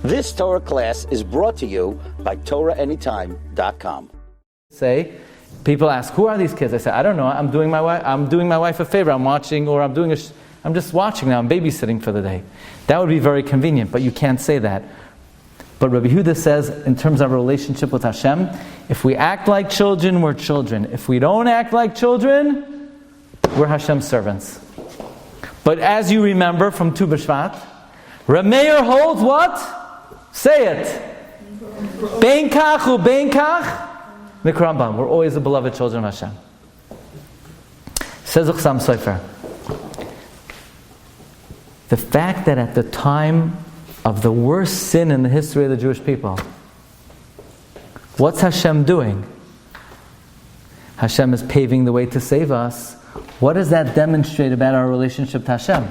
This Torah class is brought to you by TorahAnytime.com. People ask, who are these kids? I say, I don't know. I'm doing my wife a favor. I'm watching, or I'm just watching now. I'm babysitting for the day. That would be very convenient, but you can't say that. But Rabbi Yehuda says, in terms of our relationship with Hashem, if we act like children, we're children. If we don't act like children, we're Hashem's servants. But as you remember from Tu B'Shvat, Reb Meir holds what? Say it. Bein kach u bein kach. Nikrambam. We're always the beloved children of Hashem. Says Chassam Sofer. The fact that at the time of the worst sin in the history of the Jewish people, what's Hashem doing? Hashem is paving the way to save us. What does that demonstrate about our relationship to Hashem?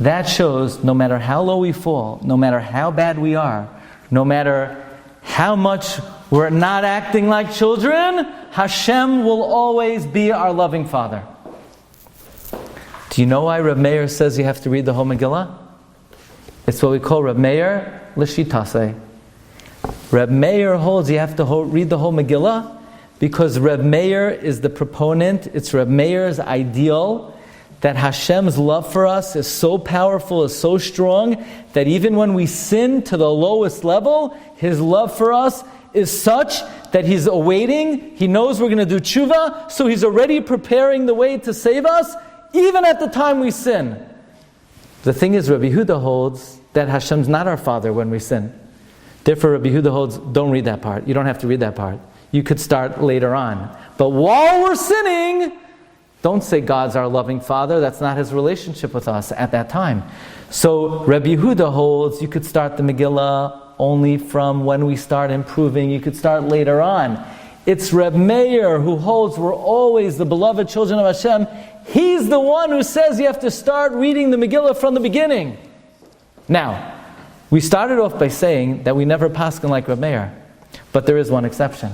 That shows no matter how low we fall, no matter how bad we are, no matter how much we're not acting like children, Hashem will always be our loving Father. Do you know why Reb Meir says you have to read the whole Megillah? It's what we call Reb Meir L'Shitase. Reb Meir holds you have to read the whole Megillah because Reb Meir is the proponent, it's Reb Meir's ideal that Hashem's love for us is so powerful, is so strong, that even when we sin to the lowest level, His love for us is such that He's awaiting, He knows we're going to do tshuva, so He's already preparing the way to save us, even at the time we sin. The thing is, Rabbi Yehuda holds that Hashem's not our Father when we sin. Therefore, Rabbi Yehuda holds, don't read that part. You don't have to read that part. You could start later on. But while we're sinning, don't say God's our loving Father. That's not His relationship with us at that time. So Rabbi Yehuda holds you could start the Megillah only from when we start improving. You could start later on. It's Reb Meir who holds we're always the beloved children of Hashem. He's the one who says you have to start reading the Megillah from the beginning. Now, we started off by saying that we never paskin like Reb Meir, but there is one exception.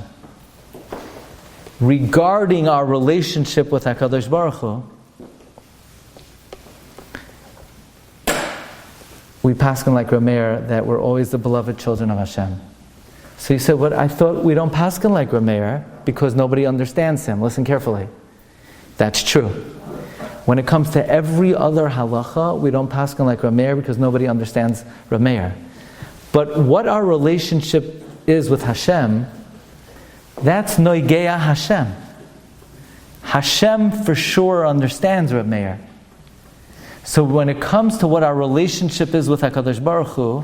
Regarding our relationship with HaKadosh Baruch Hu, we paskin like Reb Meir that we're always the beloved children of Hashem. So you said, "What? I thought we don't paskin like Reb Meir because nobody understands him." Listen carefully. That's true. When it comes to every other halacha, we don't paskin like Reb Meir because nobody understands Reb Meir. But what our relationship is with Hashem, that's noigeya Hashem. Hashem for sure understands Reb Meir. So when it comes to what our relationship is with HaKadosh Baruch Hu,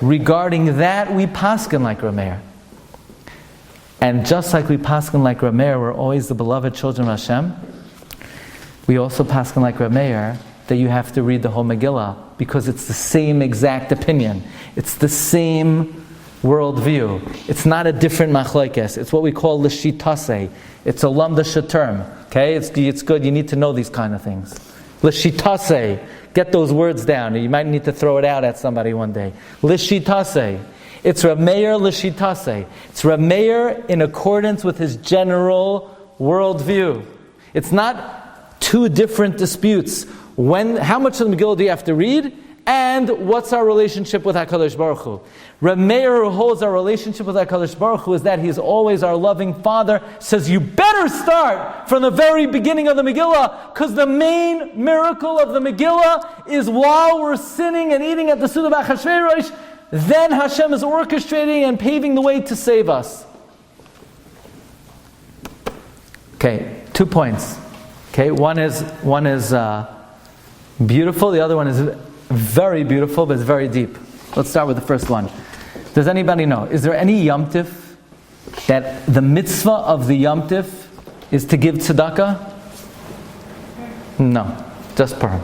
regarding that we paskin like Reb Meir. And just like we paskin like Reb Meir, we're always the beloved children of Hashem, we also paskin like Reb Meir that you have to read the whole Megillah because it's the same exact opinion. It's the same worldview. It's not a different machlokes. It's what we call l'shitase. It's a lamdasha term. Okay, it's good. You need to know these kind of things. L'shitase. Get those words down. You might need to throw it out at somebody one day. L'shitase. It's Reb Meir l'shitase. It's Reb Meir in accordance with his general worldview. It's not two different disputes. How much of the Megillah do you have to read? And what's our relationship with HaKadosh Baruch Hu? Reb Meir, who holds our relationship with HaKadosh Baruch Hu, is that He's always our loving Father, says you better start from the very beginning of the Megillah, because the main miracle of the Megillah is while we're sinning and eating at the Suda of Achashverosh, then Hashem is orchestrating and paving the way to save us. Okay, 2 points. Okay, one is beautiful, the other one is very beautiful, but it's very deep. Let's start with the first one. Does anybody know? Is there any Yom Tif that the mitzvah of the Yom Tif is to give tzedakah? No, just Purim.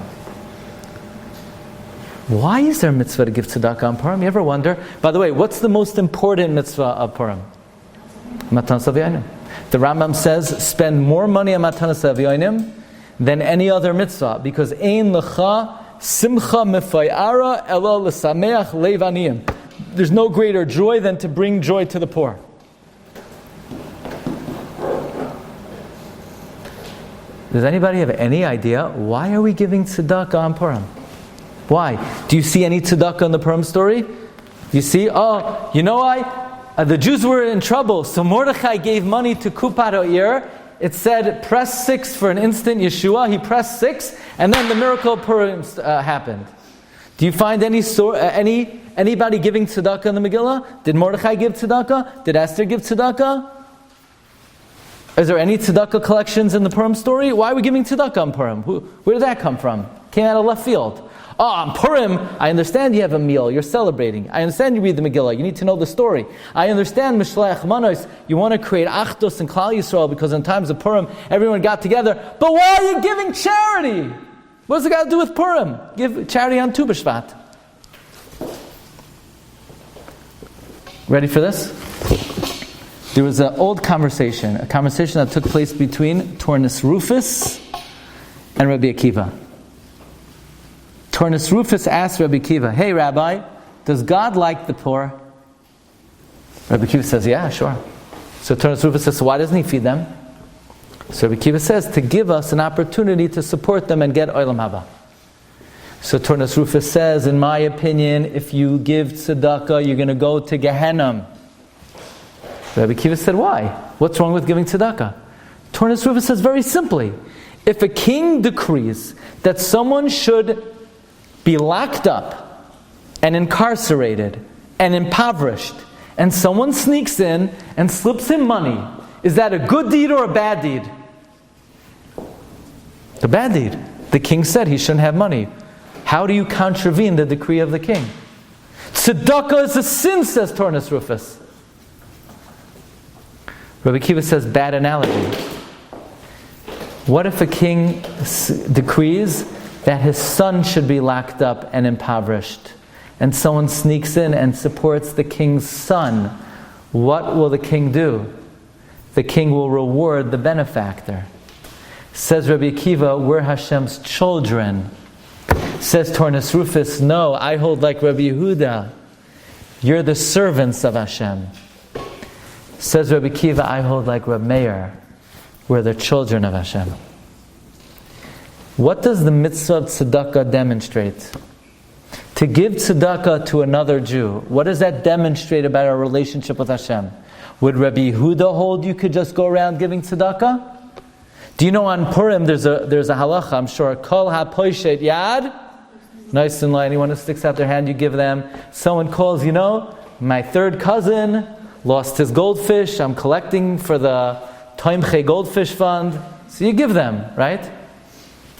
Why is there a mitzvah to give tzedakah on Purim? You ever wonder? By the way, what's the most important mitzvah of Purim? Matanas Avyonim. The Rambam says, spend more money on Matanas Avyonim than any other mitzvah, because ein lecha simcha mefayara ela l'sameach leiv aniyim. There's no greater joy than to bring joy to the poor. Does anybody have any idea why are we giving tzedakah on Purim? Why? Do you see any tzedakah in the Purim story? You see, you know why? The Jews were in trouble, so Mordechai gave money to Kupat Ha'ir. It said, press 6 for an instant Yeshua. He pressed 6, and then the miracle of Purim happened. Do you find anybody giving tzedakah in the Megillah? Did Mordechai give tzedakah? Did Esther give tzedakah? Is there any tzedakah collections in the Purim story? Why are we giving tzedakah on Purim? Where did that come from? Came out of left field. On Purim, I understand you have a meal, you're celebrating. I understand you read the Megillah, you need to know the story. I understand Mishleach Manos, you want to create Achdus and Klal Yisrael because in times of Purim, everyone got together. But why are you giving charity? What does it got to do with Purim? Give charity on Tu B'Shvat. Ready for this? There was an old conversation, a conversation that took place between Tornus Rufus and Rabbi Akiva. Tornus Rufus asked Rabbi Akiva, hey Rabbi, does God like the poor? Rabbi Akiva says, yeah, sure. So Tornus Rufus says, so why doesn't he feed them? So Rabbi Akiva says, to give us an opportunity to support them and get Olam Haba. So Tornus Rufus says, in my opinion, if you give tzedakah, you're going to go to Gehenna. Rabbi Akiva said, why? What's wrong with giving tzedakah? Tornus Rufus says very simply, if a king decrees that someone should be locked up and incarcerated and impoverished, and someone sneaks in and slips him money, is that a good deed or a bad deed? A bad deed. The king said he shouldn't have money. How do you contravene the decree of the king? Tzedakah is a sin, says Tornus Rufus. Rabbi Akiva says, bad analogy. What if a king decrees that his son should be locked up and impoverished, and someone sneaks in and supports the king's son? What will the king do? The king will reward the benefactor. Says Rabbi Akiva, we're Hashem's children. Says Tornus Rufus, no, I hold like Rabbi Yehuda. You're the servants of Hashem. Says Rabbi Akiva, I hold like Rabbi Meir. We're the children of Hashem. What does the mitzvah of tzedakah demonstrate? To give tzedakah to another Jew, what does that demonstrate about our relationship with Hashem? Would Rabbi Yehuda hold you could just go around giving tzedakah? Do you know on Purim there's a halacha, I'm sure, kol ha-poishet yad, nice and light, anyone who sticks out their hand, you give them. Someone calls, my third cousin lost his goldfish, I'm collecting for the Toimche Goldfish Fund. So you give them, right?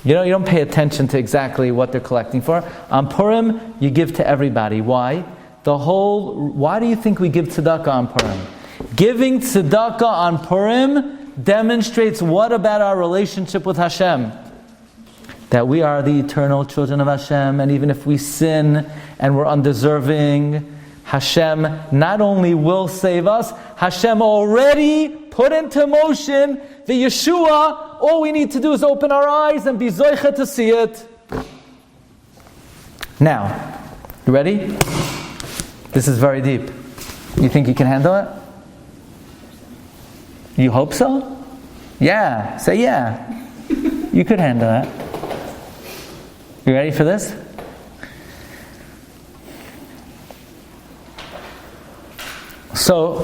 You don't pay attention to exactly what they're collecting for. On Purim, you give to everybody. Why? Why do you think we give tzedakah on Purim? Giving tzedakah on Purim demonstrates what about our relationship with Hashem? That we are the eternal children of Hashem, and even if we sin and we're undeserving, Hashem not only will save us, Hashem already put into motion the Yeshua. All we need to do is open our eyes and be zoicha to see it. Now, you ready? This is very deep. You think you can handle it? You hope so? Yeah. Say yeah. You could handle it. You ready for this? So,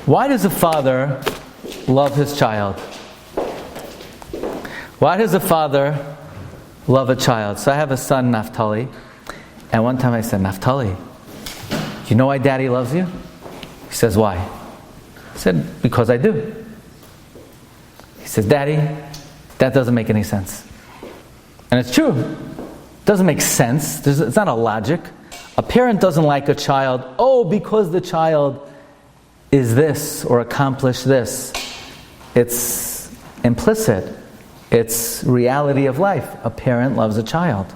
why does a father love his child? Why does a father love a child? So I have a son, Naftali, and one time I said, Naftali, you know why Daddy loves you? He says, why? I said, because I do. He says, Daddy, that doesn't make any sense. And it's true. It doesn't make sense. It's not a logic. A parent doesn't like a child, because the child is this or accomplished this. It's implicit. It's reality of life. A parent loves a child.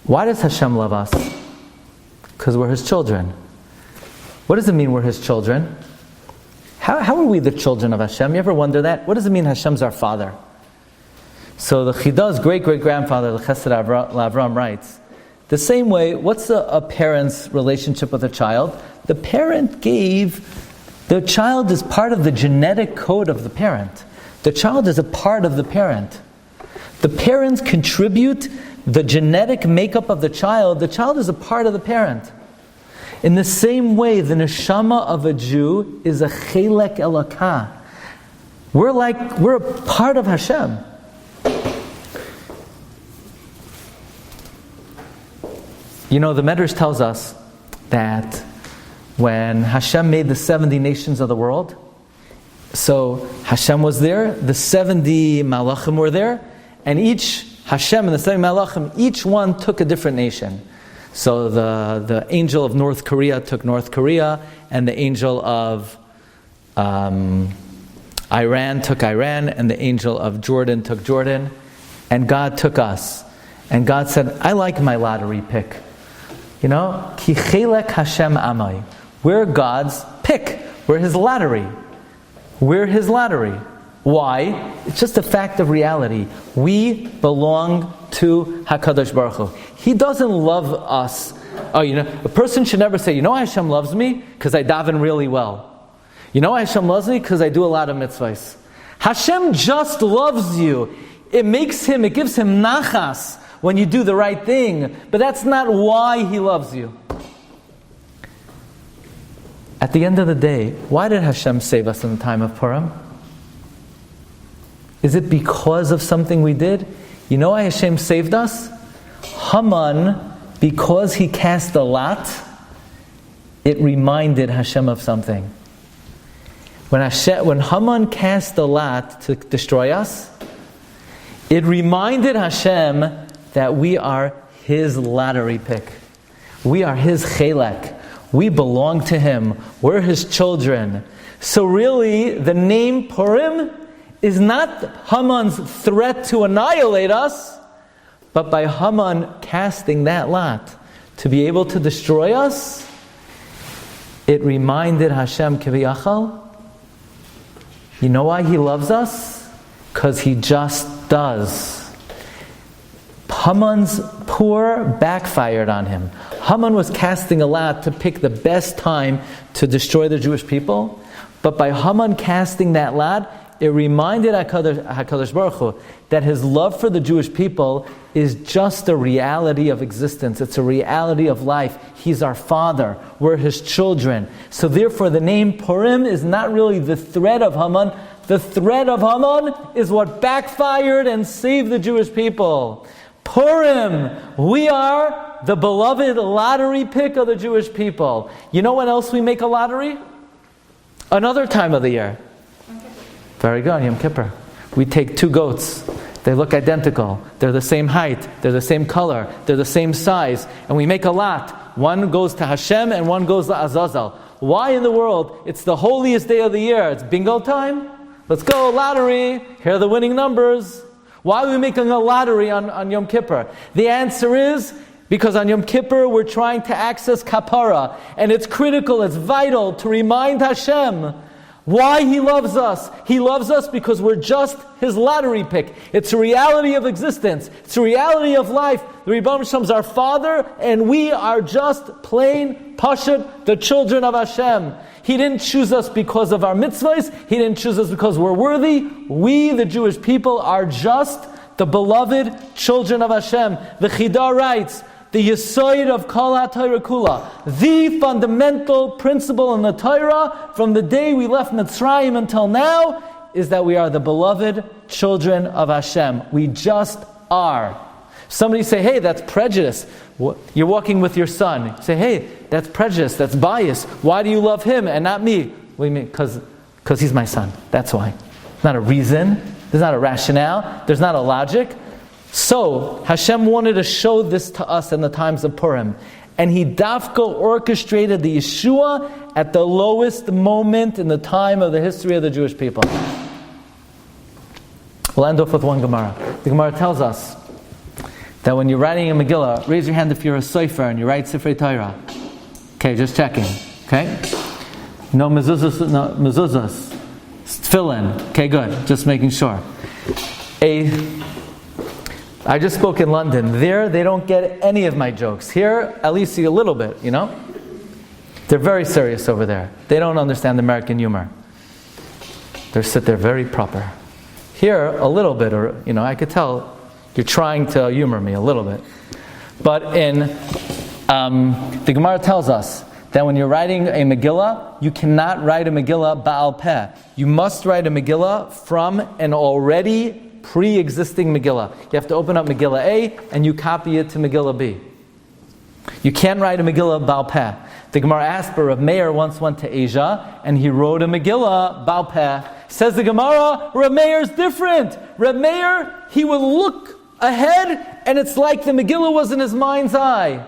Why does Hashem love us? Because we're His children. What does it mean we're His children? How are we the children of Hashem? You ever wonder that? What does it mean Hashem's our father? So the Chida's great-great-grandfather, the Chesed Avram, writes, the same way, what's a parent's relationship with a child? The parent the child is part of the genetic code of the parent. The child is a part of the parent. The parents contribute the genetic makeup of the child. The child is a part of the parent. In the same way, the neshama of a Jew is a chelek elokah. We're a part of Hashem. You know, the Medrash tells us that when Hashem made the 70 nations of the world, so Hashem was there, the 70 malachim were there, and each Hashem and the 70 malachim, each one took a different nation. So the angel of North Korea took North Korea, and the angel of Iran took Iran, and the angel of Jordan took Jordan, and God took us. And God said, I like my lottery pick. You know, Ki chelek Hashem amai. We're God's pick. We're His lottery. We're His lottery. Why? It's just a fact of reality. We belong to HaKadosh Baruch Hu. He doesn't love us. Oh, you know, a person should never say, you know why Hashem loves me? Because I daven really well. You know why Hashem loves me? Because I do a lot of mitzvahs. Hashem just loves you. It gives Him nachas when you do the right thing, but that's not why He loves you. At the end of the day, why did Hashem save us in the time of Purim? Is it because of something we did? You know why Hashem saved us? Haman, because he cast a lot, it reminded Hashem of something. When Haman cast a lot to destroy us, it reminded Hashem that we are His lottery pick. We are His chelek. We belong to Him. We're His children. So really, the name Purim is not Haman's threat to annihilate us, but by Haman casting that lot to be able to destroy us, it reminded Hashem Kiviyachal, you know why He loves us? Because He just does. Haman's pour backfired on him. Haman was casting a lot to pick the best time to destroy the Jewish people, but by Haman casting that lot, it reminded HaKadosh Baruch Hu that His love for the Jewish people is just a reality of existence. It's a reality of life. He's our Father. We're His children. So therefore the name Purim is not really the threat of Haman. The threat of Haman is what backfired and saved the Jewish people. Purim, we are the beloved lottery pick of the Jewish people. You know when else we make a lottery? Another time of the year. Very good, Yom Kippur. We take 2 goats. They look identical. They're the same height. They're the same color. They're the same size. And we make a lot. One goes to Hashem and one goes to Azazel. Why in the world? It's the holiest day of the year. It's bingo time. Let's go, lottery. Here are the winning numbers. Why are we making a lottery on Yom Kippur? The answer is because on Yom Kippur we're trying to access kapara, and it's critical, it's vital to remind Hashem why He loves us. He loves us because we're just His lottery pick. It's a reality of existence. It's a reality of life. The Rebbeinu Shalom is our Father, and we are just plain, pashut, the children of Hashem. He didn't choose us because of our mitzvahs. He didn't choose us because we're worthy. We, the Jewish people, are just the beloved children of Hashem. The Chidah writes, the Yesod of Kol HaTorah Kula, the fundamental principle in the Torah from the day we left Mitzrayim until now, is that we are the beloved children of Hashem. We just are. Somebody say, hey, that's prejudice. You're walking with your son. You say, hey, that's prejudice, that's bias. Why do you love him and not me? What do you mean? Because he's my son. That's why. There's not a reason. There's not a rationale. There's not a logic. So, Hashem wanted to show this to us in the times of Purim. And He dafka orchestrated the Yeshua at the lowest moment in the time of the history of the Jewish people. We'll end off with one Gemara. The Gemara tells us that when you're writing a Megillah, raise your hand if you're a sofer and you write Seperate Torah. Okay, just checking. Okay? No mezuzahs. Tefillin. Okay, good. Just making sure. I just spoke in London. There, they don't get any of my jokes. Here, at least see a little bit, you know? They're very serious over there. They don't understand American humor. They sit there very proper. Here, a little bit, or I could tell you're trying to humor me a little bit. But in the Gemara tells us that when you're writing a Megillah, you cannot write a Megillah Ba'al Peh. You must write a Megillah from an already pre-existing Megillah. You have to open up Megillah A and you copy it to Megillah B. You can't write a Megillah Ba'al Peh. The Gemara asked, but Rav Meir once went to Asia and he wrote a Megillah Ba'al Peh. Says the Gemara, Rav Meir's different. Rav Meir, he would look ahead and it's like the Megillah was in his mind's eye.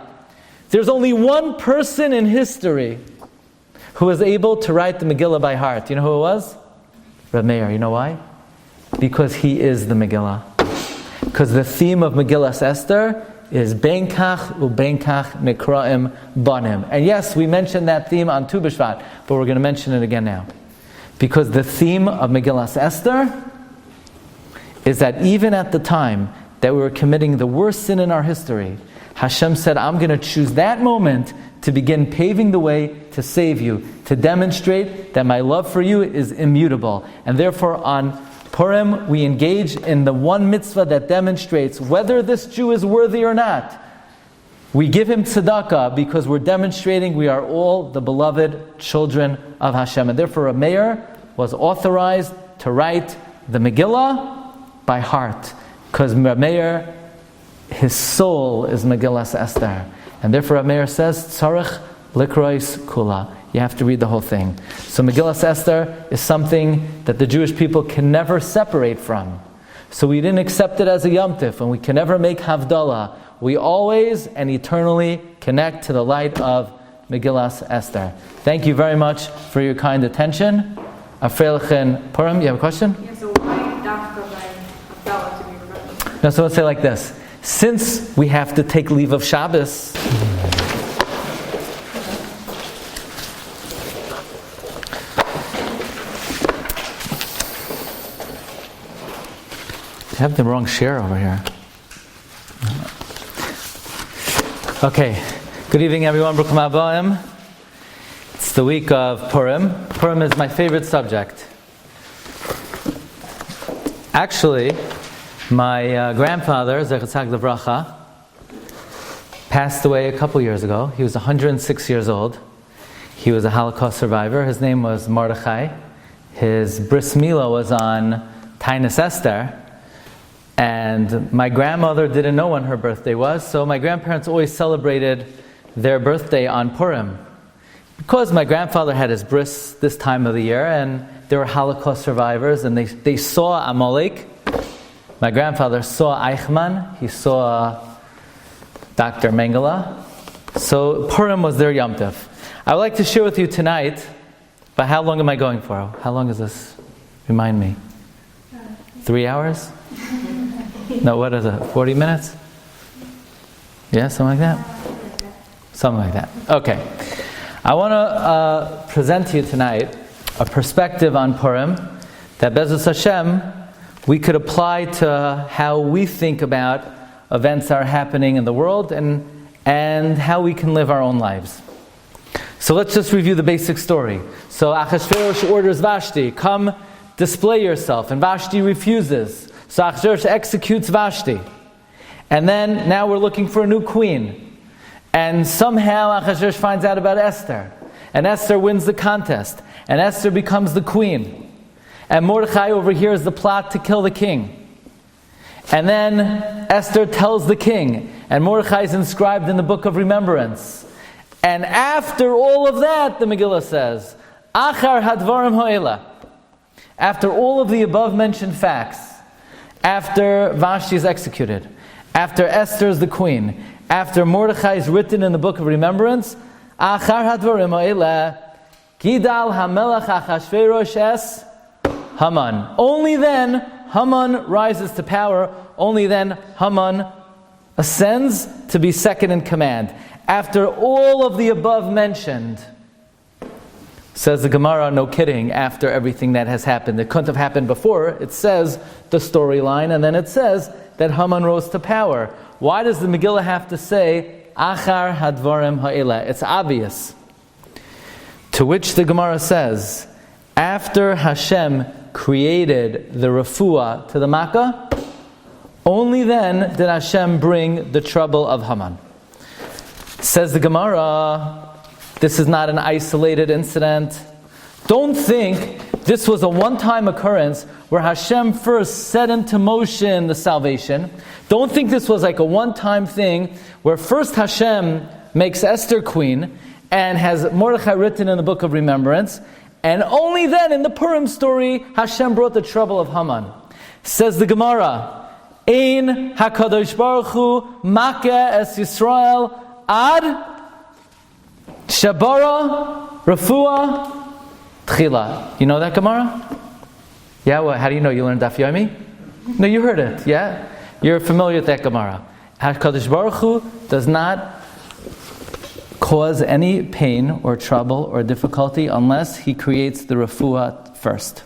There's only one person in history who was able to write the Megillah by heart. You know who it was? Rav Meir. You know why? Because he is the Megillah. Because the theme of Megillas Esther is Benkach u'Benkach Mikraim Banim. And yes, we mentioned that theme on Tu B'Shvat, but we're going to mention it again now. Because the theme of Megillas Esther is that even at the time that we were committing the worst sin in our history, Hashem said, I'm going to choose that moment to begin paving the way to save you, to demonstrate that my love for you is immutable. And therefore on Purim, we engage in the one mitzvah that demonstrates whether this Jew is worthy or not. We give him tzedakah because we're demonstrating we are all the beloved children of Hashem. And therefore a mayor was authorized to write the Megillah by heart. Because Meir, his soul is Megillas Esther. And therefore Meir says, Tzarech likrois kula. You have to read the whole thing. So Megillas Esther is something that the Jewish people can never separate from. So we didn't accept it as a Yom Tif, and we can never make Havdalah. We always and eternally connect to the light of Megillas Esther. Thank you very much for your kind attention. Afreilchen Purim, you have a question? Yeah, so why Dafka by Havdalah to be remembered? No, so let's say like this. Since we have to take leave of Shabbos, I have the wrong share over here. Okay, good evening everyone. Bruchim Habayim. It's the week of Purim. Purim is my favorite subject. Actually, my grandfather, Zechatzak Levracha, passed away a couple years ago. He was 106 years old. He was a Holocaust survivor. His name was Mordechai. His bris milah was on Tainus Esther. And my grandmother didn't know when her birthday was, so my grandparents always celebrated their birthday on Purim. Because my grandfather had his bris this time of the year, and they were Holocaust survivors, and they saw Amalek. My grandfather saw Eichmann, he saw Dr. Mengele. So Purim was their Yom Tov. I would like to share with you tonight, but how long am I going for? How long is this? Remind me. 3 hours? No, what is it? 40 minutes? Yeah, something like that? Something like that. Okay. I want to present to you tonight a perspective on Purim that Be'ezus Hashem we could apply to how we think about events that are happening in the world and how we can live our own lives. So let's just review the basic story. So Achashverosh orders Vashti, come display yourself, and Vashti refuses. So Achashverosh executes Vashti. And then now we're looking for a new queen. And somehow Achashverosh finds out about Esther. And Esther wins the contest. And Esther becomes the queen. And Mordechai overhears the plot to kill the king. And then Esther tells the king. And Mordechai is inscribed in the book of remembrance. And after all of that, the Megillah says, Achar hadvarim ha'ela. After all of the above mentioned facts, after Vashti is executed, after Esther is the queen, after Mordechai is written in the book of remembrance, Achar hadvarim ha'ela, Gidal hamelach Achashverosh es Haman. Only then Haman rises to power. Only then Haman ascends to be second in command. After all of the above mentioned, says the Gemara, no kidding, after everything that has happened. It couldn't have happened before. It says the storyline, and then it says that Haman rose to power. Why does the Megillah have to say, Achar hadvarim ha'ela? It's obvious. To which the Gemara says, after Hashem created the refuah to the Makkah, only then did Hashem bring the trouble of Haman. Says the Gemara, this is not an isolated incident. Don't think this was a one-time occurrence where Hashem first set into motion the salvation. Don't think this was like a one-time thing where first Hashem makes Esther queen and has Mordechai written in the book of remembrance, and only then in the Purim story Hashem brought the trouble of Haman. Says the Gemara, Ein HaKadosh Baruch Hu Makeh Es Yisrael Ad Shabara Refuah Tchila. You know that Gemara? Yeah, well, how do you know? You learned Daf Yomi? No, you heard it, yeah? You're familiar with that Gemara. HaKadosh Baruch Hu does not cause any pain or trouble or difficulty unless He creates the refuah first.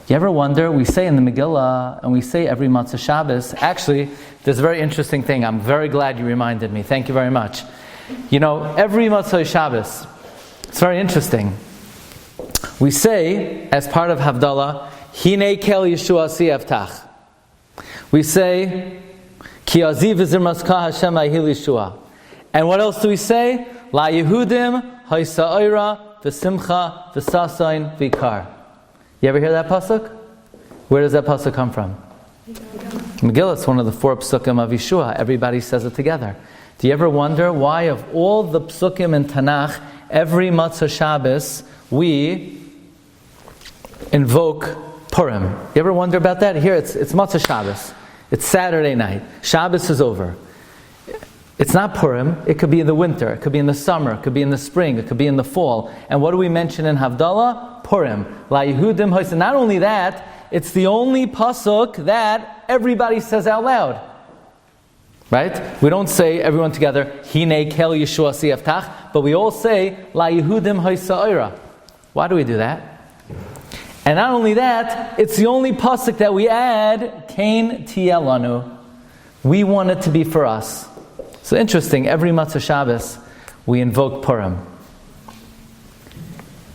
You ever wonder, we say in the Megillah, and we say every Matzah Shabbos, actually, there's a very interesting thing. I'm very glad you reminded me. Thank you very much. You know, every Matzah Shabbos, it's very interesting. We say, as part of Havdalah, Hinei kel Yeshua siyaftach. We say, Ki aziv v'zirmaska Hashem ahil Yeshua. And what else do we say? La Yehudim haisa'ira v'simcha v'sasain v'ikar. You ever hear that pasuk? Where does that pasuk come from? Megillah, it's one of the 4 psukim of Yeshua. Everybody says it together. Do you ever wonder why of all the psukim in Tanakh, every Matzah Shabbos, we invoke Purim? You ever wonder about that? Here it's Matzah Shabbos. It's Saturday night. Shabbos is over. It's not Purim. It could be in the winter. It could be in the summer. It could be in the spring. It could be in the fall. And what do we mention in Havdalah? Purim. La Yehudim Hoysa. Not only that, it's the only pasuk that everybody says out loud. Right? We don't say everyone together, Hinei kel Yeshua siyaftach, but we all say, La Yehudim Hoysa. Why do we do that? And not only that, it's the only pasuk that we add, Kain Tiyeh Lanu. We want it to be for us. So interesting, every Matzah Shabbos we invoke Purim.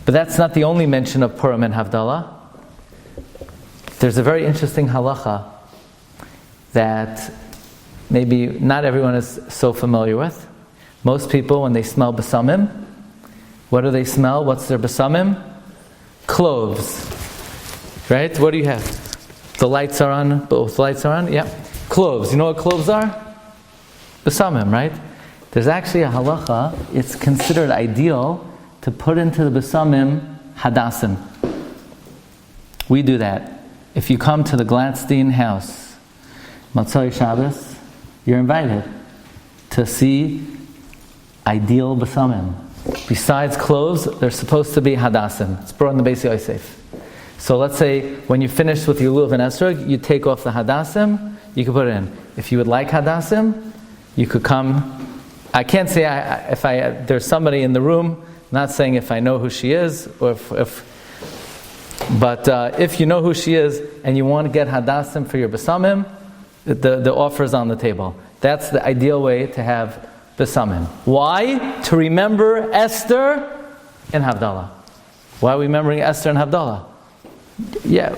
But that's not the only mention of Purim in Havdalah. There's a very interesting halacha that maybe not everyone is so familiar with. Most people, when they smell besamim, what do they smell? What's their besamim? Cloves. Right? What do you have? The lights are on. Both lights are on? Yeah. Cloves. You know what cloves are? Besamim, right? There's actually a halacha. It's considered ideal to put into the besamim hadassim. We do that. If you come to the Glatstein house, Matzah Shabbos, you're invited to see ideal besamim. Besides cloves, there's supposed to be hadassim. It's brought in the Beis Yosef. So let's say when you finish with your lulav and esrog, you take off the hadassim, you can put it in. If you would like hadassim, you could come. I can't say if there's somebody in the room, not saying if I know who she is, or but if you know who she is and you want to get hadassim for your besamim, the offer is on the table. That's the ideal way to have besamim. Why? To remember Esther and Havdalah. Why are we remembering Esther and Havdalah? Yeah.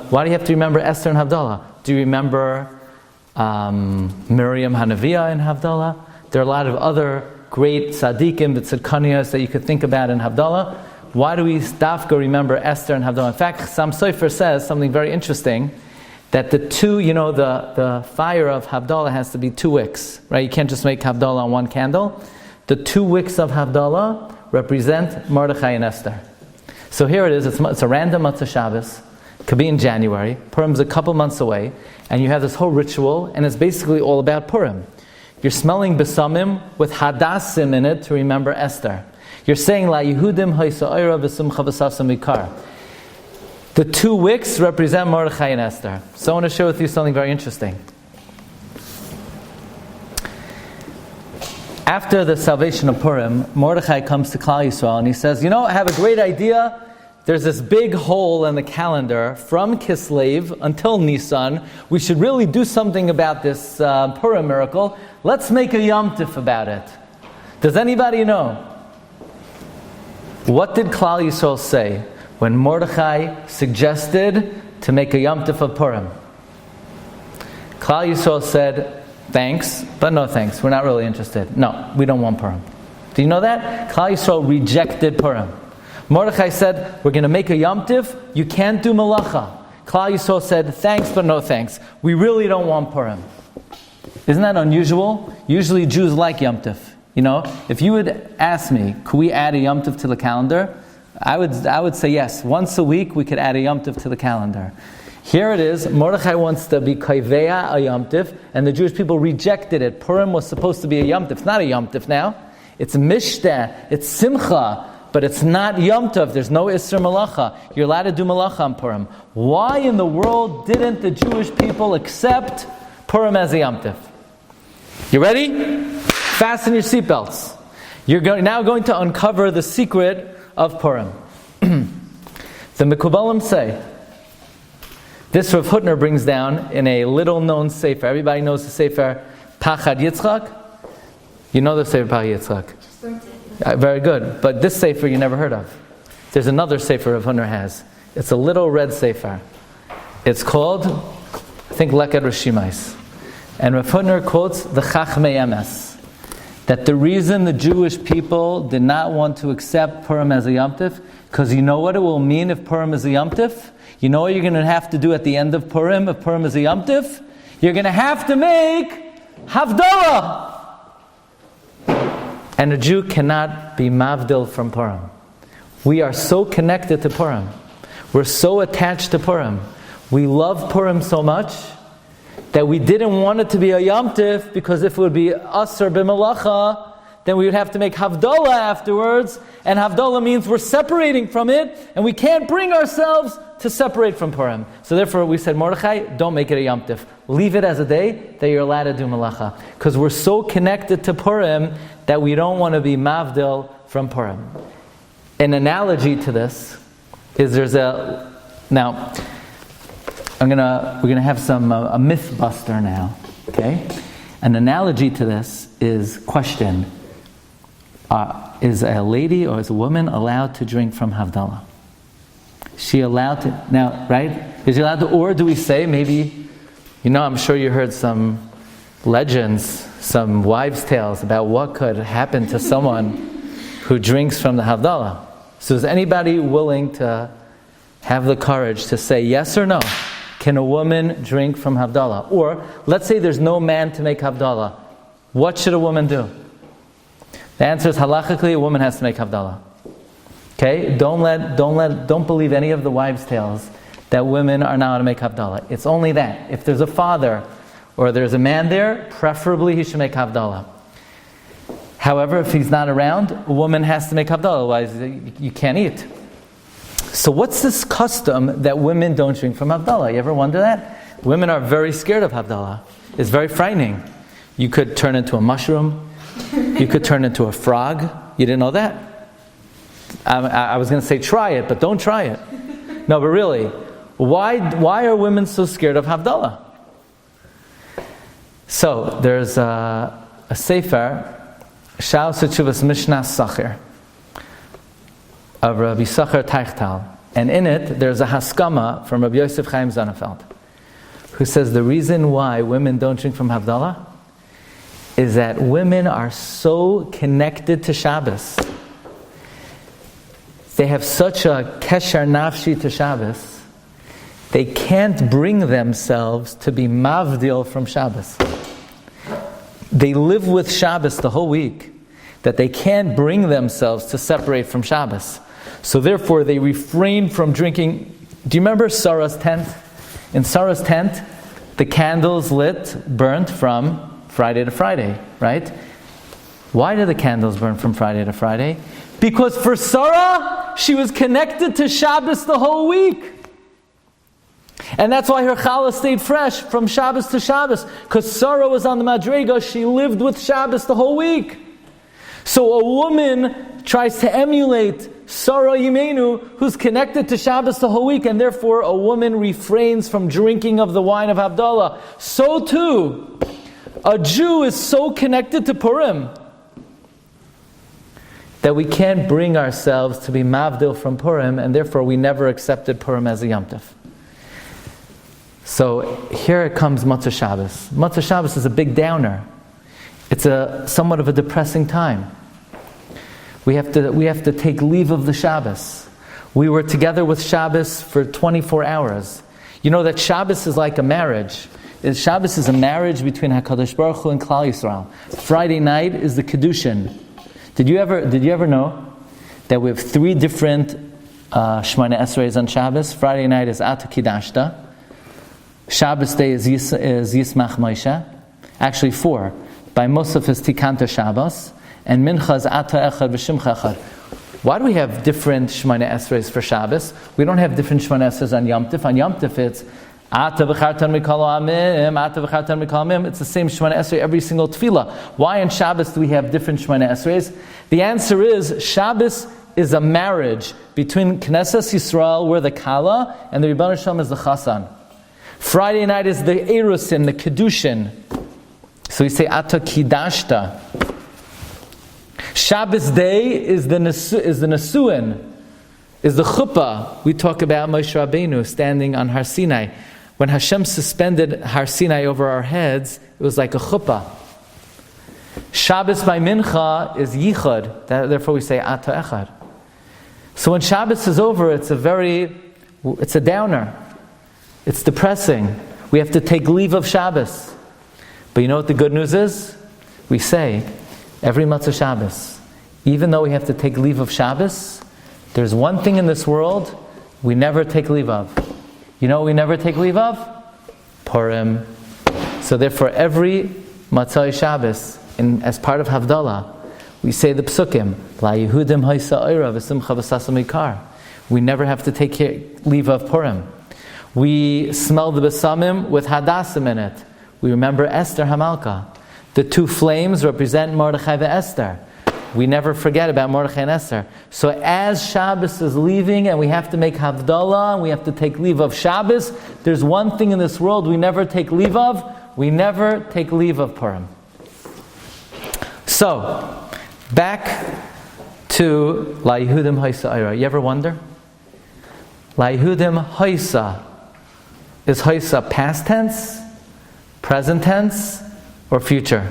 Why do you have to remember Esther and Havdalah? Do you remember Miriam Hanaviah in Havdalah? There are a lot of other great tzaddikim, the tzadkaniyos that you could think about in Havdalah. Why do we dafka remember Esther and Havdalah? In fact, Sam Sofer says something very interesting, that the two, the fire of Havdalah has to be 2 wicks, right? You can't just make Havdalah on one candle. The 2 wicks of Havdalah represent Mordechai and Esther. So here it is, it's a random Matzah Shabbos, it could be in January, Purim's a couple months away, and you have this whole ritual, and it's basically all about Purim. You're smelling besamim with hadassim in it to remember Esther. You're saying La Yehudim Haisa'ira v'Simcha v'Sasam Vikar. The 2 wicks represent Mordechai and Esther. So I want to share with you something very interesting. After the salvation of Purim, Mordechai comes to Klal Yisrael and he says, I have a great idea. There's this big hole in the calendar from Kislev until Nisan. We should really do something about this Purim miracle. Let's make a Yom Tif about it. Does anybody know? What did Klal Yisrael say when Mordechai suggested to make a Yom Tov of Purim. Klal Yisrael said, thanks, but no thanks. We're not really interested. No, we don't want Purim. Do you know that? Klal Yisrael rejected Purim. Mordechai said, we're going to make a Yom Tov. You can't do Malacha. Klal Yisrael said, thanks, but no thanks. We really don't want Purim. Isn't that unusual? Usually Jews like Yom Tov. You know, if you would ask me, could we add a Yom Tov to the calendar? I would say yes. Once a week we could add a Yom Tov to the calendar. Here it is, Mordechai wants to be Kaiveya a Yom Tov, and the Jewish people rejected it. Purim was supposed to be a Yom Tov. It's not a Yom Tov now. It's Mishteh, it's Simcha, but it's not Yom Tov. There's no Isser Malacha. You're allowed to do Malacha on Purim. Why in the world didn't the Jewish people accept Purim as a Yom Tov? You ready? Fasten your seatbelts. You're now going to uncover the secret of Purim. The Mekubalim say, this Rav Hutner brings down in a little-known sefer. Everybody knows the sefer Pachad Yitzchak? You know the sefer Pachad Yitzchak? Very good. But this sefer you never heard of. There's another sefer Rav Hutner has. It's a little red sefer. It's called, I think, Leked Rishimais. And Rav Hutner quotes the Chachmei Emes, that the reason the Jewish people did not want to accept Purim as a Yom Tov, because you know what it will mean if Purim is a Yom Tov? You know what you're going to have to do at the end of Purim if Purim is a Yom Tov? You're going to have to make Havdalah. And a Jew cannot be Mavdil from Purim. We are so connected to Purim. We're so attached to Purim. We love Purim so much that we didn't want it to be a Yom Tov, because if it would be Asr b'Malacha, then we would have to make Havdalah afterwards, and Havdalah means we're separating from it, and we can't bring ourselves to separate from Purim. So therefore we said, Mordechai, don't make it a Yom Tov. Leave it as a day that you're allowed to do Malacha. Because we're so connected to Purim that we don't want to be Mavdil from Purim. An analogy to this is now, we're gonna have some a myth buster now. Okay, an analogy to this is question: is a lady or is a woman allowed to drink from Havdalah? Is she allowed to now? Right? Is she allowed to? Or do we say maybe? I'm sure you heard some legends, some wives' tales about what could happen to someone who drinks from the Havdalah. So is anybody willing to have the courage to say yes or no? Can a woman drink from Havdalah? Or, let's say there's no man to make Havdalah. What should a woman do? The answer is halachically, a woman has to make Havdalah. Okay? Don't believe any of the wives' tales that women are not allowed to make Havdalah. It's only that. If there's a father or there's a man there, preferably he should make Havdalah. However, if he's not around, a woman has to make Havdalah, otherwise you can't eat. So what's this custom that women don't drink from Havdalah? You ever wonder that? Women are very scared of Havdalah. It's very frightening. You could turn into a mushroom. You could turn into a frog. You didn't know that? I was going to say try it, but don't try it. No, but really, why are women so scared of Havdalah? So there's a sefer, Shal Sechuvas Mishnah Sachir, of Rabbi Yisachar Teichtal. And in it, there's a haskama from Rabbi Yosef Chaim Zonnefeld, who says the reason why women don't drink from Havdalah is that women are so connected to Shabbos. They have such a kesher nafshi to Shabbos, they can't bring themselves to be mavdil from Shabbos. They live with Shabbos the whole week, that they can't bring themselves to separate from Shabbos. So therefore they refrain from drinking. Do you remember Sarah's tent? In Sarah's tent, the candles burnt from Friday to Friday, right? Why do the candles burn from Friday to Friday? Because for Sarah, she was connected to Shabbos the whole week. And that's why her challah stayed fresh from Shabbos to Shabbos. Because Sarah was on the Madrega, she lived with Shabbos the whole week. So a woman tries to emulate Sarah Yimenu, who's connected to Shabbos the whole week, and therefore a woman refrains from drinking of the wine of Havdalah. So too, a Jew is so connected to Purim that we can't bring ourselves to be mavdil from Purim, and therefore we never accepted Purim as a Yom Tov. So here it comes Matzah Shabbos. Matzah Shabbos is a big downer. It's somewhat of a depressing time. We have to take leave of the Shabbos. We were together with Shabbos for 24 hours. You know that Shabbos is like a marriage. Shabbos is a marriage between HaKadosh Baruch Hu and Klal Yisrael. Friday night is the Kiddushin. Did you ever know that we have 3 different Shemona Esreis on Shabbos? Friday night is Ata Kidashta. Shabbos day is Yismach Moshe. Actually 4. By Musaf is Tikanta Shabbos. And Mincha is Ata Echad V'Shimcha Echad. Why do we have different Shemona Esreis for Shabbos? We don't have different Shemona Esreis on Yom Tov. On Yom Tov it's Ata V'Chartan Mikol Amim, Ata V'Chartan Mikol Amim. It's the same Shemona Esrei every single tefillah. Why on Shabbos do we have different Shemona Esreis? The answer is Shabbos is a marriage between Knesset Yisrael, where the Kala, and the Rebbeinu Shalom is the Chasan. Friday night is the Erusin, the Kiddushin. So we say Ata Kidashta. Shabbos day is the Nesuin, is the Chuppah. We talk about Moshe Rabbeinu standing on Har Sinai. When Hashem suspended Har Sinai over our heads, it was like a chuppah. Shabbos by Mincha is Yichud. Therefore we say Ata Echad. So when Shabbos is over, it's a downer. It's depressing. We have to take leave of Shabbos. But you know what the good news is? We say, every Matzah Shabbos, even though we have to take leave of Shabbos, there's one thing in this world we never take leave of. You know what we never take leave of? Purim. So therefore every Matzah Shabbos, as part of Havdalah, we say the Psukim, La Yehudim Haisa Oira V'Simcha V'Sasam Ikar. We never have to take leave of Purim. We smell the Besamim with Hadassim in it. We remember Esther Hamalka. The 2 flames represent Mordechai and Esther. We never forget about Mordechai and Esther. So as Shabbos is leaving and we have to make Havdalah, and we have to take leave of Shabbos, there's one thing in this world we never take leave of. We never take leave of Purim. So, back to La Yehudim Haisa Ira. You ever wonder? La Yehudim Haisa. Is Haisa past tense, present tense, or future?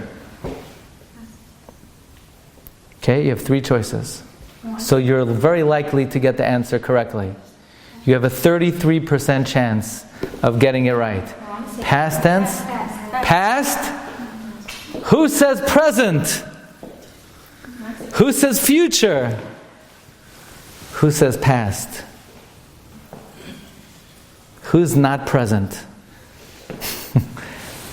Okay, you have 3 choices. So you're very likely to get the answer correctly. You have a 33% chance of getting it right. Past tense? Past? Who says present? Who says future? Who says past? Who's not present?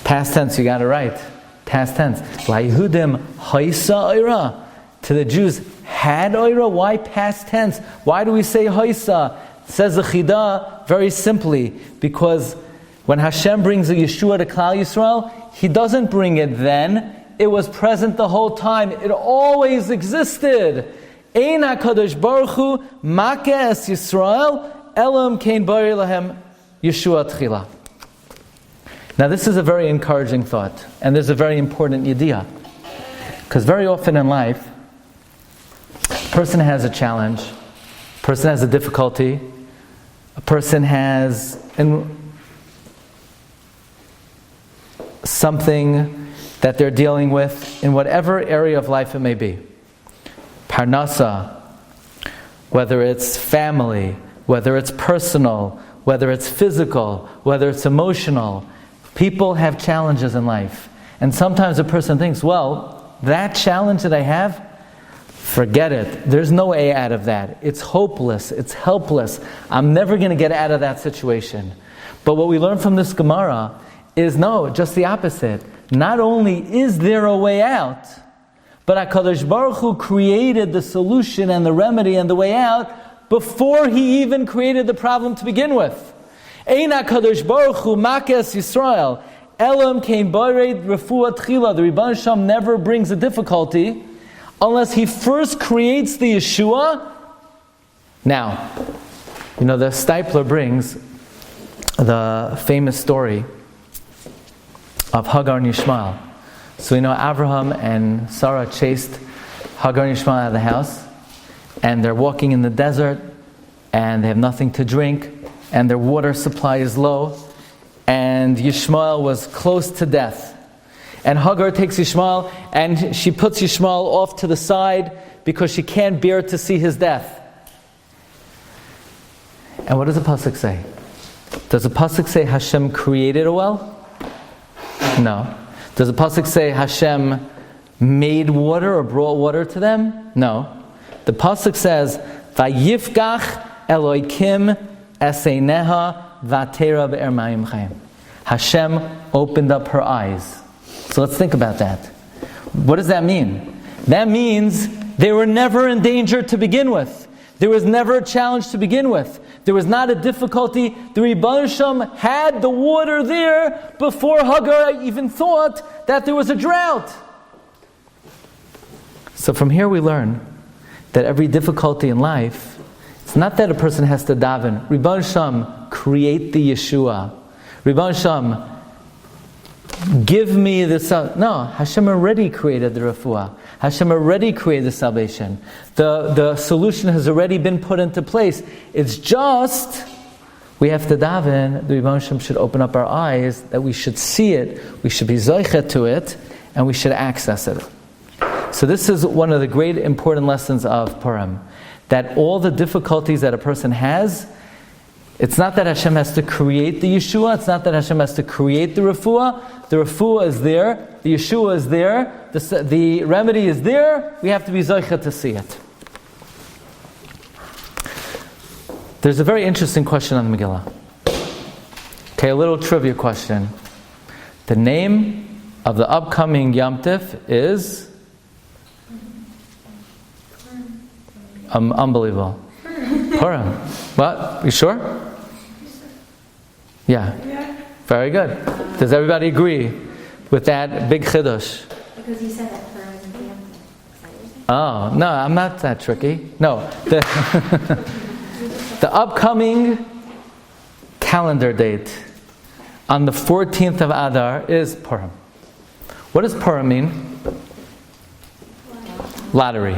Past tense, you got it right. Past tense. La Yehudim Haisa Oira. To the Jews, had Oira. Why past tense? Why do we say Haisa? Says the Chidah very simply, because when Hashem brings a Yeshua to Klal Yisrael, He doesn't bring it then. It was present the whole time. It always existed. Ein HaKadosh Baruch Hu makeh es Yisrael elam kein bari lahem Yeshua tchila. Now this is a very encouraging thought, and there's a very important idea. Because very often in life, a person has a challenge, a person has a difficulty, a person has something that they're dealing with in whatever area of life it may be. Parnasa, whether it's family, whether it's personal, whether it's physical, whether it's emotional. People have challenges in life. And sometimes a person thinks, well, that challenge that I have, forget it. There's no way out of that. It's hopeless. It's helpless. I'm never going to get out of that situation. But what we learn from this Gemara is no, just the opposite. Not only is there a way out, but HaKadosh Baruch Hu created the solution and the remedy and the way out before He even created the problem to begin with. Ein HaKadosh Baruch Hu makeh es Yisrael elam kein bored refuah tchila. The Rebbeinu Shalom never brings a difficulty unless He first creates the Yeshua. Now, the Stipler brings the famous story of Hagar and Yishmael. So Avraham and Sarah chased Hagar and Yishmael out of the house. and they're walking in the desert, and they have nothing to drink, and their water supply is low, and Yishmael was close to death. And Hagar takes Yishmael, and she puts Yishmael off to the side because she can't bear to see his death. And what does the pasuk say? Does the pasuk say Hashem created a well? No. Does the pasuk say Hashem made water or brought water to them? No. The pasuk says, "Vayifgach Elokim eseineha vatera be'er mayim chayim." Hashem opened up her eyes. So let's think about that. What does that mean? That means they were never in danger to begin with. There was never a challenge to begin with. There was not a difficulty. The Rebbeinu Shem had the water there before Hagar even thought that there was a drought. So from here we learn that every difficulty in life, it's not that a person has to daven, Rebbeinu Shem, create the Yeshua. Rebbeinu Shem, give me the... No, Hashem already created the refuah. Hashem already created the salvation. The solution has already been put into place. It's just, we have to daven, the Rebbeinu Shem should open up our eyes, that we should see it, we should be zoichet to it, and we should access it. So this is one of the great important lessons of Purim, that all the difficulties that a person has, it's not that Hashem has to create the Yeshua, it's not that Hashem has to create the refuah. The refuah is there, the Yeshua is there, the remedy is there, we have to be zoichet to see it. There's a very interesting question on the Megillah. Okay, a little trivia question. The name of the upcoming Yom Tif is... unbelievable. Purim. What? You sure? Yeah. Very good. Does everybody agree with that big chiddush? Because you said that Purim isn't the Yom Tov. Oh, no, I'm not that tricky. No. The upcoming calendar date on the 14th of Adar is Purim. What does Purim mean? Lottery.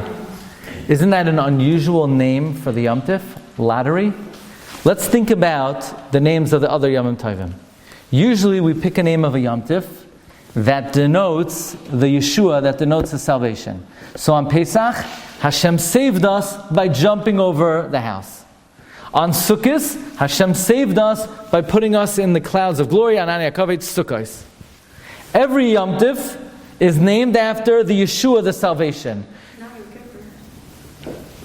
Isn't that an unusual name for the Yom Tif? Lottery? Let's think about the names of the other Yom Tovim. Usually we pick a name of a Yom Tif that denotes the Yeshua, that denotes the salvation. So on Pesach, Hashem saved us by jumping over the house. On Sukkot, Hashem saved us by putting us in the clouds of glory. On Ani Akavet Sukkos. Every Yom Tif is named after the Yeshua, the salvation.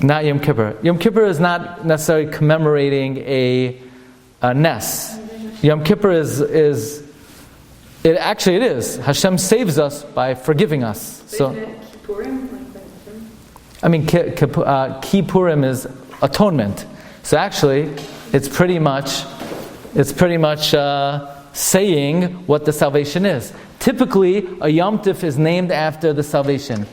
Not Yom Kippur. Yom Kippur is not necessarily commemorating a Nes. Yom Kippur is it is. Hashem saves us by forgiving us. So, I mean, Kippurim is atonement. So actually, it's pretty much saying what the salvation is. Typically, a Yom Tif is named after the salvation.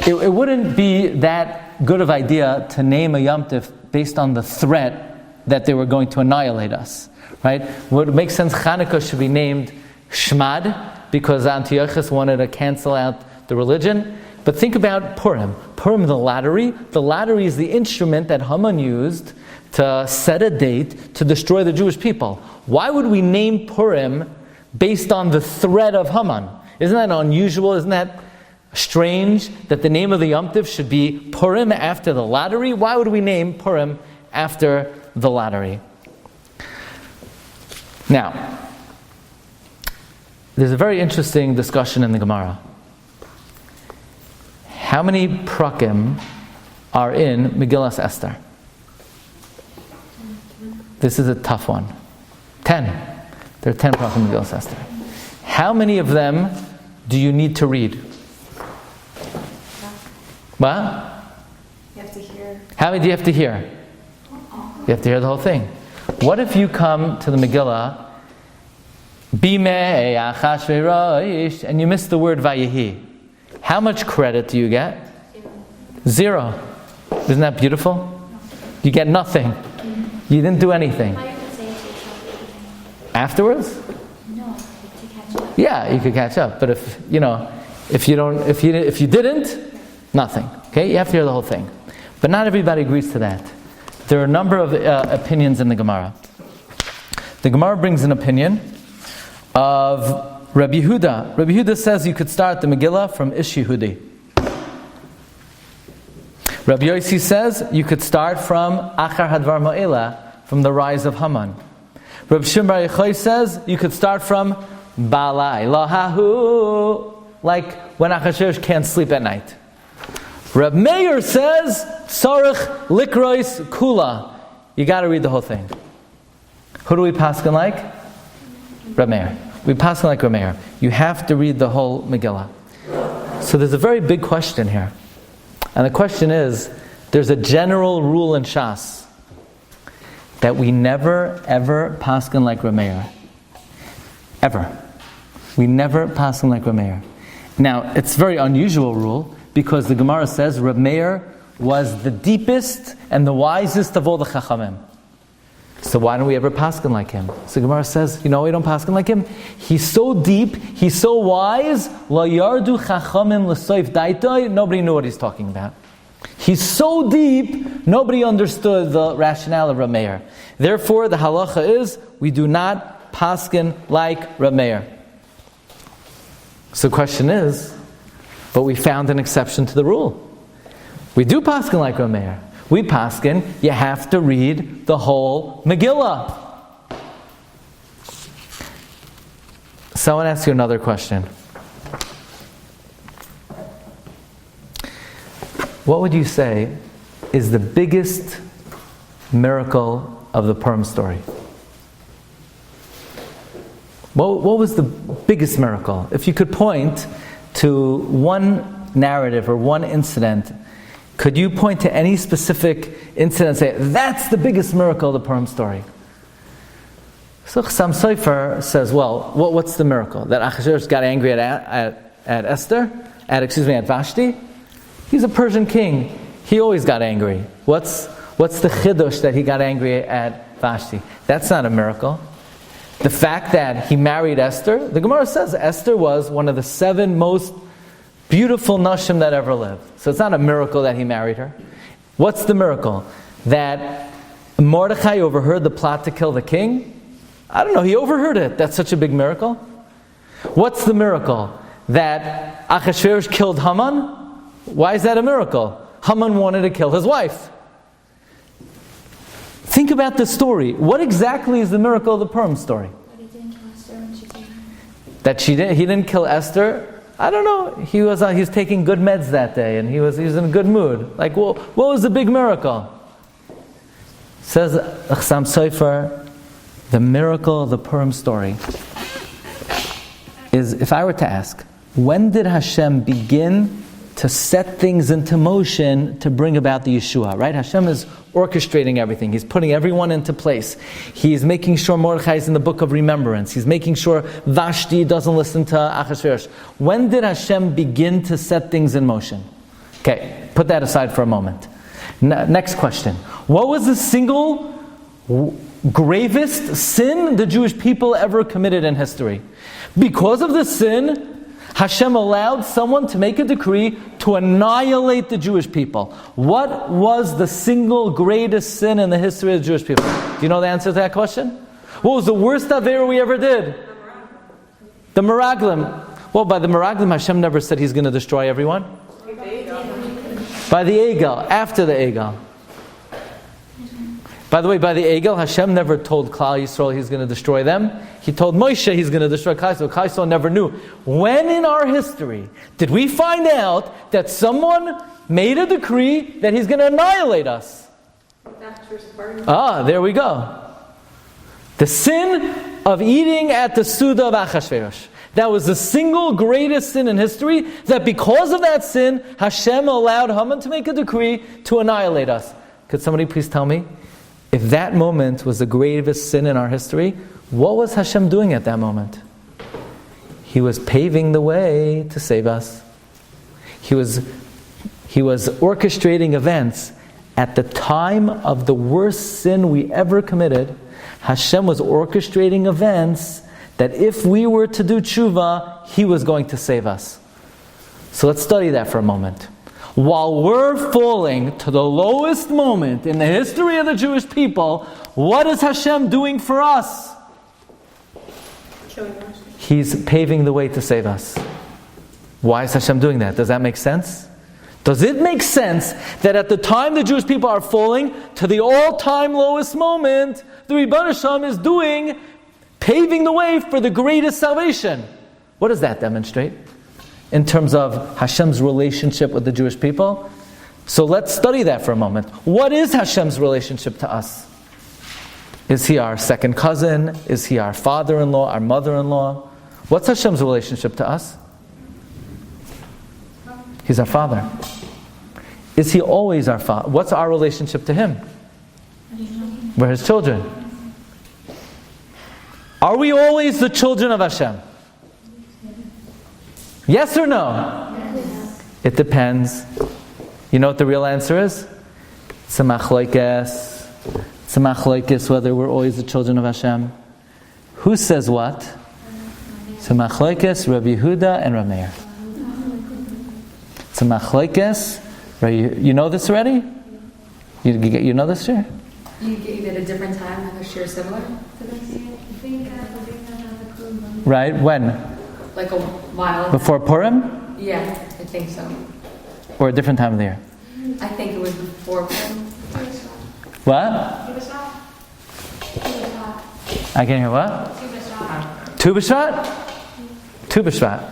It wouldn't be that good of idea to name a Yom Tif based on the threat that they were going to annihilate us, right? What makes sense, Chanukah should be named Shmad because Antiochus wanted to cancel out the religion. But think about Purim. Purim, the lottery. The lottery is the instrument that Haman used to set a date to destroy the Jewish people. Why would we name Purim based on the threat of Haman? Isn't that unusual? Isn't that strange that the name of the Yom Tif should be Purim after the lottery? Why would we name Purim after the lottery? Now, there's a very interesting discussion in the Gemara. How many prakim are in Megillas Esther? This is a tough one. 10. There are 10 prakim in Megillas Esther. How many of them do you need to read? What? You have to hear. How many do you have to hear? You have to hear the whole thing. What if you come to the Megillah, Bimei Achashverosh, and you miss the word Vayehi? How much credit do you get? 0. Isn't that beautiful? You get nothing. You didn't do anything. Afterwards? No, to catch up. Yeah, you could catch up. But if you didn't, nothing. Okay, you have to hear the whole thing. But not everybody agrees to that. There are a number of opinions in the Gemara. The Gemara brings an opinion of Rabbi Yehuda. Rabbi Yehuda says you could start the Megillah from Ish Yehudi. Rabbi Yossi says you could start from Achar Hadvar Ma'ela, from the rise of Haman. Rabbi Shimon Bar Yochai says you could start from Balai Lahahu, like when Achashverosh can't sleep at night. Reb Meir says Tzarech Likrois Kula. You got to read the whole thing. Who do we paskin like? Reb Meir. We paskin like Reb Meir. You have to read the whole Megillah. So there's a very big question here. And the question is, there's a general rule in Shas that we never ever paskin like Reb Meir. Ever. We never paskin like Reb Meir. Now, it's a very unusual rule because the Gemara says Reb Meir was the deepest and the wisest of all the Chachamim. So why don't we ever paskin like him? So the Gemara says, we don't paskin like him. He's so deep, he's so wise. La yardu chachamim l'soif daitoi. Nobody knew what he's talking about. He's so deep, nobody understood the rationale of Reb Meir. Therefore, the halacha is we do not paskin like Reb Meir. So the question is, but we found an exception to the rule. We do paskin like Reb Meir. We paskin, you have to read the whole Megillah. So I want to ask you another question. What would you say is the biggest miracle of the Purim story? What was the biggest miracle? If you could point to one narrative or one incident, could you point to any specific incident and say, that's the biggest miracle of the Purim story? So Chassam Sofer says, well, what's the miracle? That Achashverosh got angry at Esther? At Vashti? He's a Persian king. He always got angry. What's the chidush that he got angry at Vashti? That's not a miracle. The fact that he married Esther, the Gemara says Esther was one of the 7 most beautiful nashim that ever lived. So it's not a miracle that he married her. What's the miracle? That Mordechai overheard the plot to kill the king? I don't know, he overheard it. That's such a big miracle. What's the miracle? That Achashverosh killed Haman? Why is that a miracle? Haman wanted to kill his wife. Think about the story. What exactly is the miracle of the Purim story? But he didn't kill Esther when she came. That he didn't kill Esther? I don't know. He was taking good meds that day, and he was in a good mood. Like, well, what was the big miracle? Says Chassam Sofer, the miracle of the Purim story is, if I were to ask, when did Hashem begin to set things into motion to bring about the Yeshua, right? Hashem is orchestrating everything. He's putting everyone into place. He's making sure Mordechai is in the book of remembrance. He's making sure Vashti doesn't listen to Achashverosh. When did Hashem begin to set things in motion? Okay, put that aside for a moment. Next question. What was the single gravest sin the Jewish people ever committed in history? Because of the sin, Hashem allowed someone to make a decree to annihilate the Jewish people. What was the single greatest sin in the history of the Jewish people? Do you know the answer to that question? What was the worst Aveira we ever did? The Meraglim. Well, by the Meraglim, Hashem never said He's going to destroy everyone. By the Egel, after the Egel. By the way, by the Egel, Hashem never told Klal Yisrael He's going to destroy them. He told Moshe He's going to destroy Klal Yisrael. Klal Yisrael never knew. When in our history did we find out that someone made a decree that He's going to annihilate us? There we go. The sin of eating at the Suda of Achashverosh. That was the single greatest sin in history, that because of that sin, Hashem allowed Haman to make a decree to annihilate us. Could somebody please tell me? If that moment was the gravest sin in our history, what was Hashem doing at that moment? He was paving the way to save us. He was orchestrating events at the time of the worst sin we ever committed. Hashem was orchestrating events that if we were to do tshuva, He was going to save us. So let's study that for a moment. While we're falling to the lowest moment in the history of the Jewish people, what is Hashem doing for us? Killing us. He's paving the way to save us. Why is Hashem doing that? Does that make sense? Does it make sense that at the time the Jewish people are falling to the all-time lowest moment, the Rebbeinu Shalom is paving the way for the greatest salvation? What does that demonstrate in terms of Hashem's relationship with the Jewish people? So let's study that for a moment. What is Hashem's relationship to us? Is He our second cousin? Is He our father-in-law, our mother-in-law? What's Hashem's relationship to us? He's our Father. Is He always our Father? What's our relationship to Him? We're His children. Are we always the children of Hashem? Yes or no? Yes. It depends. You know what the real answer is? It's a machlokes. It's a machlokes whether we're always the children of Hashem. Who says what? It's a machlokes, Rabbi Yehuda and Rabbi Meir. It's a machlokes. You know this already? You know this, Shir? You gave it a different time and a share similar to this? Right? When? Like a while. Before Purim? Yeah, I think so. Or a different time of the year? I think it was before Purim. What? Give us up. Give us up. I can't hear what? Give us up. Tu B'Shvat? Tu B'Shvat.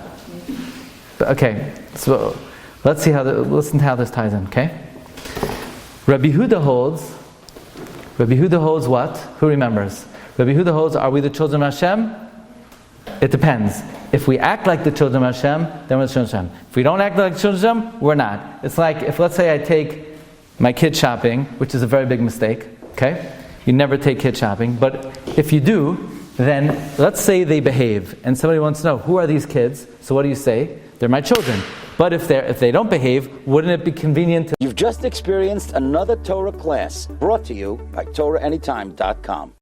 Okay, so let's see listen to how this ties in, okay? Rabbi Yehuda holds what? Who remembers? Rabbi Yehuda holds, are we the children of Hashem? It depends. If we act like the children of Hashem, then we're the children of Hashem. If we don't act like the children of Hashem, we're not. It's like if, let's say, I take my kid shopping, which is a very big mistake, okay? You never take kid shopping, but if you do, then let's say they behave, and somebody wants to know, who are these kids? So what do you say? They're my children. But if they don't behave, wouldn't it be convenient to... You've just experienced another Torah class brought to you by TorahAnytime.com.